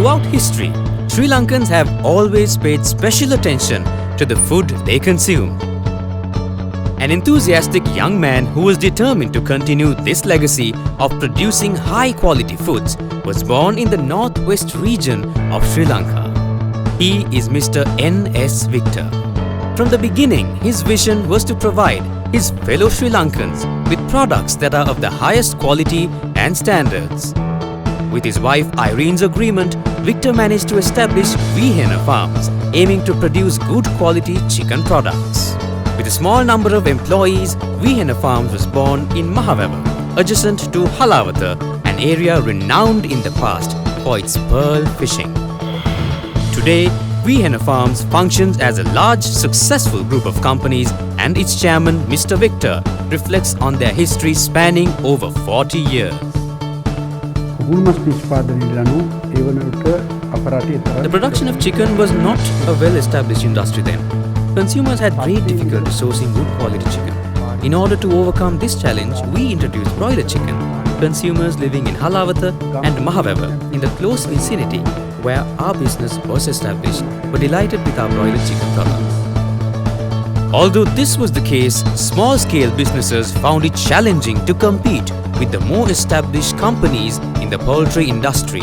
Throughout history, Sri Lankans have always paid special attention to the food they consume. An enthusiastic young man who was determined to continue this legacy of producing high-quality foods was born in the northwest region of Sri Lanka. He is Mr. N.S. Victor. From the beginning, his vision was to provide his fellow Sri Lankans with products that are of the highest quality and standards. With his wife Irene's agreement, Victor managed to establish Vihena Farms, aiming to produce good quality chicken products. With a small number of employees, Vihena Farms was born in Mahaweva, adjacent to Halawatha, an area renowned in the past for its pearl fishing. Today, Vihena Farms functions as a large, successful group of companies, and its chairman, Mr. Victor, reflects on their history spanning over 40 years. The production of chicken was not a well-established industry then. Consumers had great difficulty sourcing good quality chicken. In order to overcome this challenge, we introduced broiler chicken. Consumers living in Halawatha and Mahaweva, in the close vicinity where our business was established, were delighted with our broiler chicken products. Although this was the case, small-scale businesses found it challenging to compete with the more established companies in the poultry industry.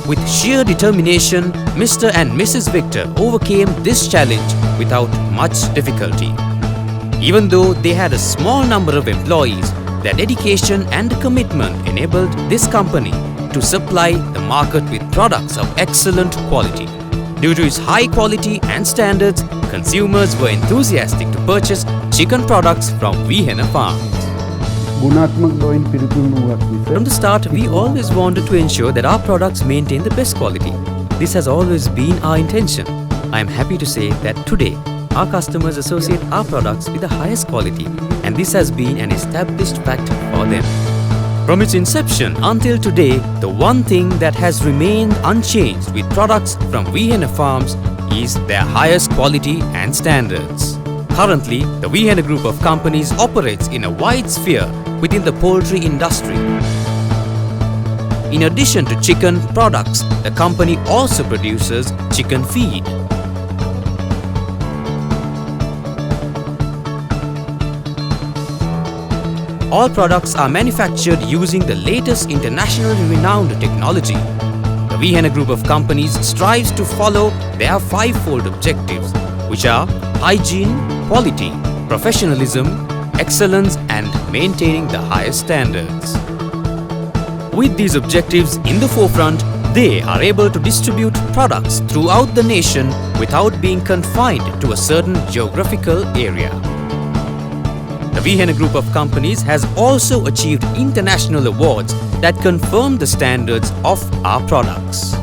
With sheer determination, Mr. and Mrs. Victor overcame this challenge without much difficulty. Even though they had a small number of employees, their dedication and commitment enabled this company to supply the market with products of excellent quality. Due to its high quality and standards, consumers were enthusiastic to purchase chicken products from Vihena Farms. From the start, we always wanted to ensure that our products maintain the best quality. This has always been our intention. I am happy to say that today, our customers associate our products with the highest quality, and this has been an established fact for them. From its inception until today, the one thing that has remained unchanged with products from Vihena Farms is their highest quality and standards. Currently, the Vihena Group of companies operates in a wide sphere within the poultry industry. In addition to chicken products, the company also produces chicken feed. All products are manufactured using the latest internationally renowned technology. The Vihena Group of companies strives to follow their five-fold objectives, which are hygiene, quality, professionalism, excellence, and maintaining the highest standards. With these objectives in the forefront, they are able to distribute products throughout the nation without being confined to a certain geographical area. The Vihena Group of companies has also achieved international awards that confirm the standards of our products.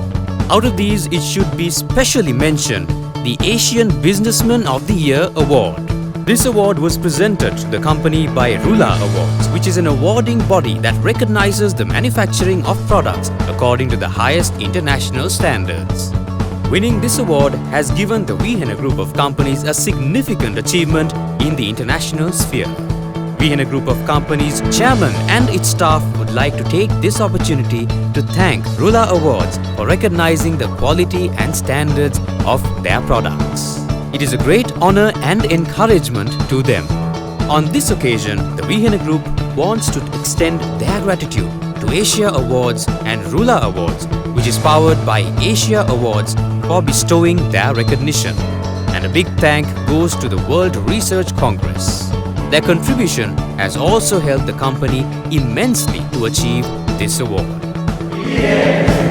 Out of these, it should be specially mentioned the Asian Businessman of the Year Award. This award was presented to the company by Rula Awards, which is an awarding body that recognizes the manufacturing of products according to the highest international standards. Winning this award has given the Vihena Group of companies a significant achievement in the international sphere. Vihena Group of companies chairman and its staff would like to take this opportunity to thank Rula Awards for recognizing the quality and standards of their products. It is a great honor and encouragement to them. On this occasion, the Vihena Group wants to extend their gratitude to Asia Awards and Rula Awards, which is powered by Asia Awards, for bestowing their recognition. And a big thank goes to the World Research Congress. Their contribution has also helped the company immensely to achieve this award. Yeah.